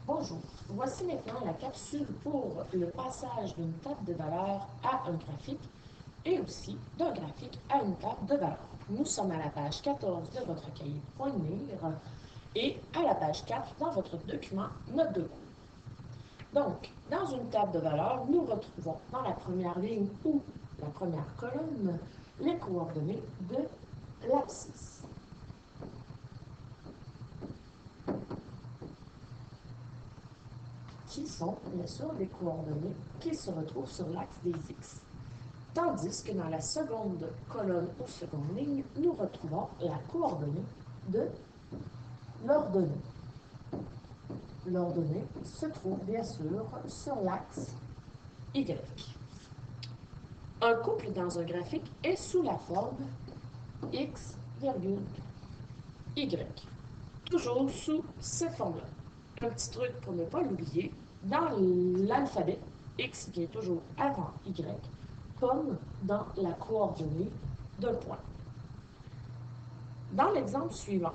Bonjour, voici maintenant la capsule pour le passage d'une table de valeur à un graphique et aussi d'un graphique à une table de valeur. Nous sommes à la page 14 de votre cahier de point de mire et à la page 4 dans votre document note de cours. Donc, dans une table de valeur, nous retrouvons dans la première ligne ou la première colonne les coordonnées de l'abscisse. Qui sont bien sûr les coordonnées qui se retrouvent sur l'axe des X. Tandis que dans la seconde colonne ou seconde ligne, nous retrouvons la coordonnée de l'ordonnée. L'ordonnée se trouve bien sûr sur l'axe Y. Un couple dans un graphique est sous la forme X, Y. Toujours sous cette forme-là. Un petit truc pour ne pas l'oublier, dans l'alphabet, X vient toujours avant Y, comme dans la coordonnée d'un point. Dans l'exemple suivant,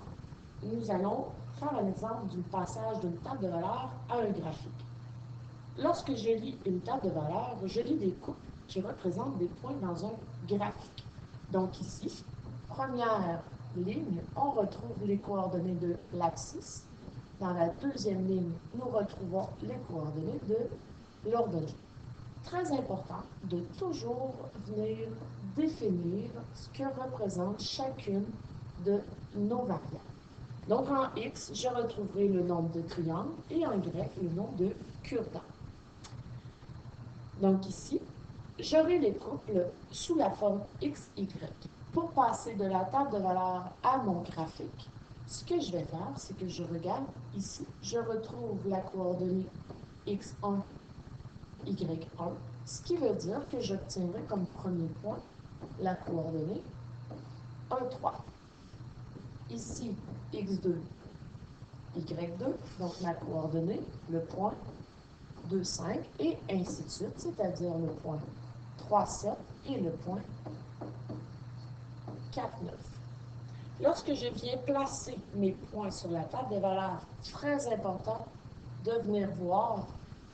nous allons faire un exemple du passage d'une table de valeur à un graphique. Lorsque je lis une table de valeur, je lis des coupes qui représentent des points dans un graphique. Donc ici, première ligne, on retrouve les coordonnées de l'abscisse. Dans la deuxième ligne, nous retrouvons les coordonnées de l'ordonnée. Très important de toujours venir définir ce que représente chacune de nos variables. Donc en X, je retrouverai le nombre de triangles et en Y, le nombre de cure-dents. Donc ici, j'aurai les couples sous la forme XY. Pour passer de la table de valeur à mon graphique, ce que je vais faire, c'est que je regarde ici, je retrouve la coordonnée X1, Y1, ce qui veut dire que j'obtiendrai comme premier point la coordonnée 1, 3. Ici, X2, Y2, donc ma coordonnée, le point 2, 5, et ainsi de suite, c'est-à-dire le point 3, 7 et le point 4, 9. Lorsque je viens placer mes points sur la table des valeurs, très important de venir voir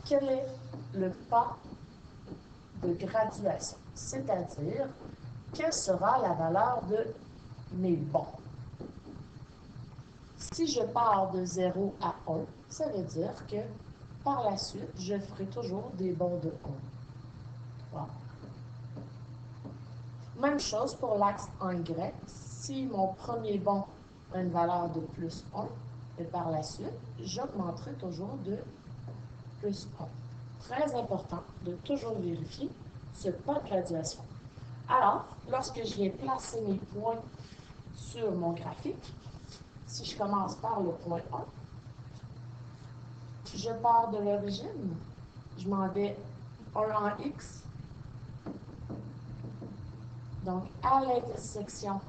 quel est le pas de graduation, c'est-à-dire quelle sera la valeur de mes bons. Si je pars de 0 à 1, ça veut dire que par la suite, je ferai toujours des bons de 1. Voilà. Même chose pour l'axe en Y. Si mon premier bond a une valeur de plus 1, et par la suite, j'augmenterai toujours de plus 1. Très important de toujours vérifier ce pas de graduation. Alors, lorsque je viens placer mes points sur mon graphique, si je commence par le point 1, je pars de l'origine, je m'en vais 1 en X. Donc, à l'intersection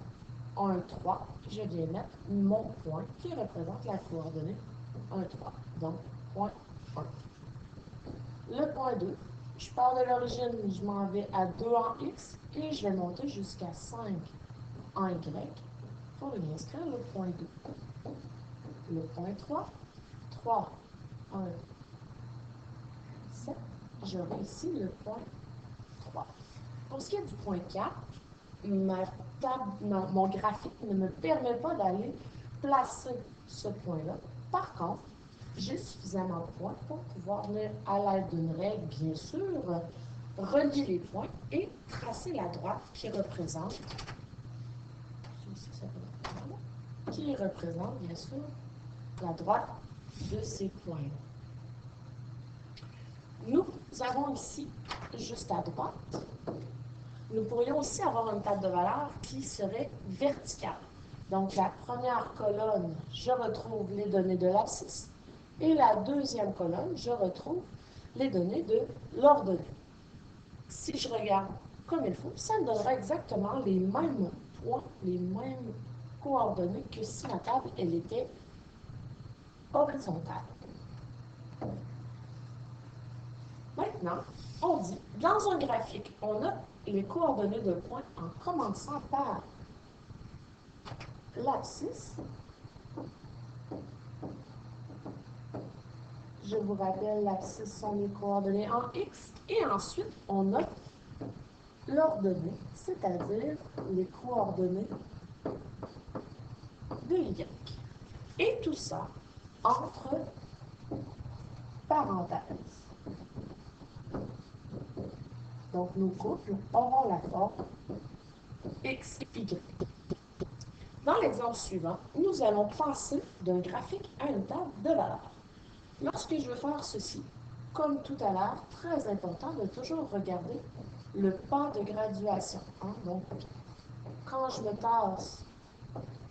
1, 3, je viens mettre mon point qui représente la coordonnée 1, 3. Donc, point 1. Le point 2, je pars de l'origine, je m'en vais à 2 en X et je vais monter jusqu'à 5 en Y pour y inscrire le point 2. Le point 3, 3, 1, 7, j'aurai ici le point 3. Pour ce qui est du point 4, mon graphique ne me permet pas d'aller placer ce point-là. Par contre, j'ai suffisamment de points pour pouvoir venir à l'aide d'une règle, bien sûr, relier les points et tracer la droite qui représente, bien sûr, la droite de ces points-là. Nous avons ici, juste à droite, nous pourrions aussi avoir une table de valeurs qui serait verticale. Donc, la première colonne, je retrouve les données de l'abscisse. Et la deuxième colonne, je retrouve les données de l'ordonnée. Si je regarde comme il faut, ça me donnera exactement les mêmes points, les mêmes coordonnées que si ma table, elle était horizontale. Maintenant, on dit, dans un graphique, on a les coordonnées de points en commençant par l'abscisse Je vous rappelle, l'abscisse sont les coordonnées en X. Et ensuite, on a l'ordonnée, c'est-à-dire les coordonnées de Y. Et tout ça entre parenthèses. Donc, nos couples auront la forme X, Y. Dans l'exemple suivant, nous allons passer d'un graphique à une table de valeurs. Lorsque je veux faire ceci, comme tout à l'heure, très important de toujours regarder le pas de graduation. Donc, quand je me tasse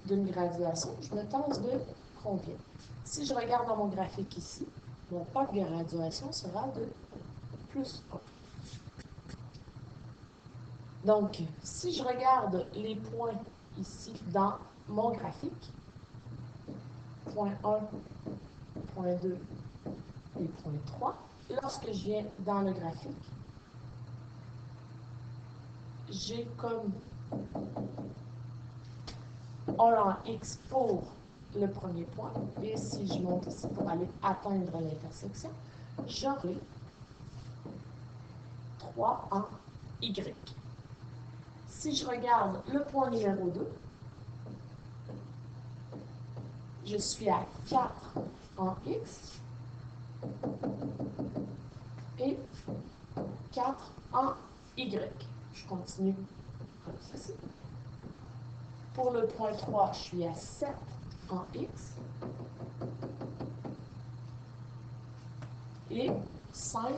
d'une graduation, je me tasse de combien? Si je regarde dans mon graphique ici, mon pas de graduation sera de plus 1. Donc, si je regarde les points ici dans mon graphique, point 1, point 2 et point 3, lorsque je viens dans le graphique, j'ai comme 1 en X pour le premier point, et si je monte ici pour aller atteindre l'intersection, j'aurai 3 en Y. Si je regarde le point numéro 2, je suis à 4 en X et 4 en Y. Je continue comme ceci. Pour le point 3, je suis à 7 en X et 5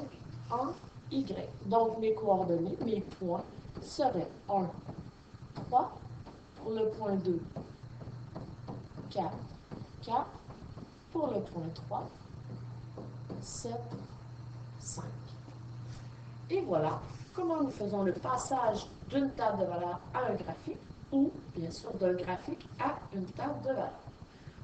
en Y. Donc, mes coordonnées, mes points seraient 1, 3, pour le point 2, 4, 4, pour le point 3, 7, 5. Et voilà comment nous faisons le passage d'une table de valeurs à un graphique ou, bien sûr, d'un graphique à une table de valeurs.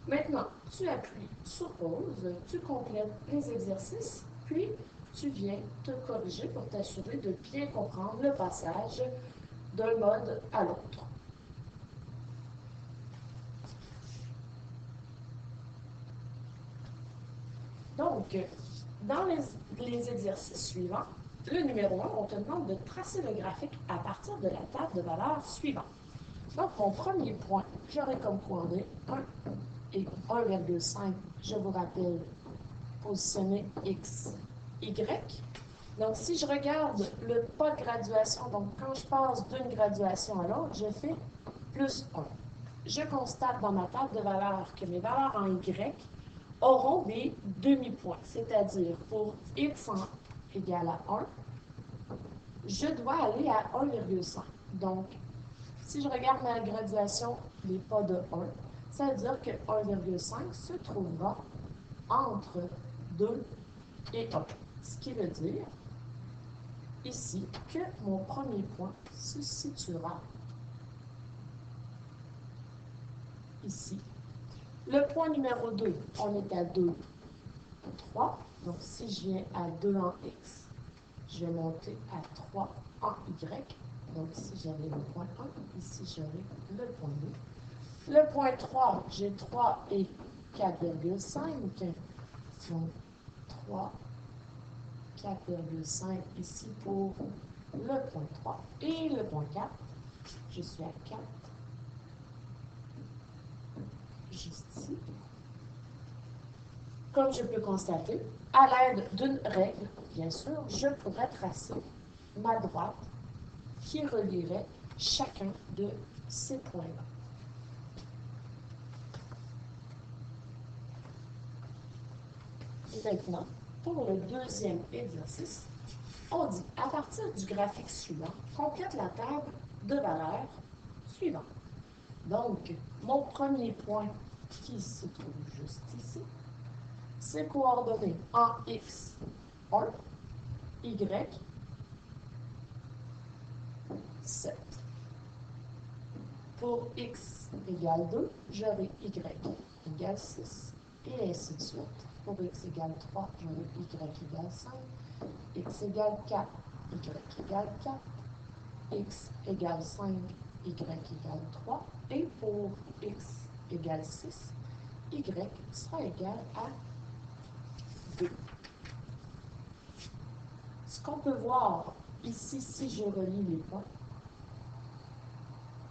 Maintenant, tu appuies sur pause, tu complètes les exercices, puis tu viens te corriger pour t'assurer de bien comprendre le passage d'un mode à l'autre. Donc, dans les exercices suivants, le numéro 1, on te demande de tracer le graphique à partir de la table de valeurs suivante. Donc, mon premier point, j'aurai comme coordonnées 1 et 1,5, je vous rappelle, positionner X, Y. Donc, si je regarde le pas de graduation, donc quand je passe d'une graduation à l'autre, je fais plus 1. Je constate dans ma table de valeurs que mes valeurs en Y auront des demi-points, c'est-à-dire pour X égal à 1, je dois aller à 1,5. Donc, si je regarde ma graduation des pas de 1, ça veut dire que 1,5 se trouvera entre 2 et 1. Ce qui veut dire ici que mon premier point se situera ici. Le point numéro 2, on est à 2, 3. Donc, si je viens à 2 en X, je vais monter à 3 en Y. Donc, ici, j'avais le point 1. Ici, j'aurai le point 2. Le point 3, j'ai 3 et 4,5. Donc, 3, 4,5 ici pour le point 3. Et le point 4, je suis à 4, juste ici. Comme je peux constater, à l'aide d'une règle, bien sûr, je pourrais tracer ma droite qui relierait chacun de ces points-là. Maintenant, pour le deuxième exercice, on dit, à partir du graphique suivant, complète la table de valeurs suivante. Donc, mon premier point qui se trouve juste ici, c'est coordonnées en X, 1, Y, 7. Pour X égale 2, j'aurai Y égale 6, et ainsi de suite. Pour X égale 3, j'aurai Y égale 5, X égale 4, Y égale 4, X égale 5, Y égale 3, et pour X égale 6, Y sera égal à 2. Ce qu'on peut voir ici, si je relie les points,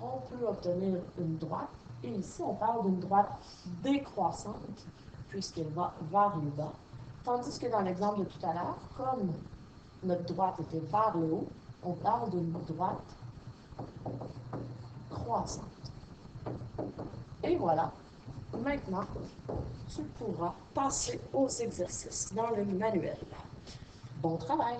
on peut obtenir une droite. Et ici, on parle d'une droite décroissante, puisqu'elle va vers le bas. Tandis que dans l'exemple de tout à l'heure, comme notre droite était vers le haut, on parle d'une droite croissante. Et voilà, maintenant, tu pourras passer aux exercices dans le manuel. Bon travail!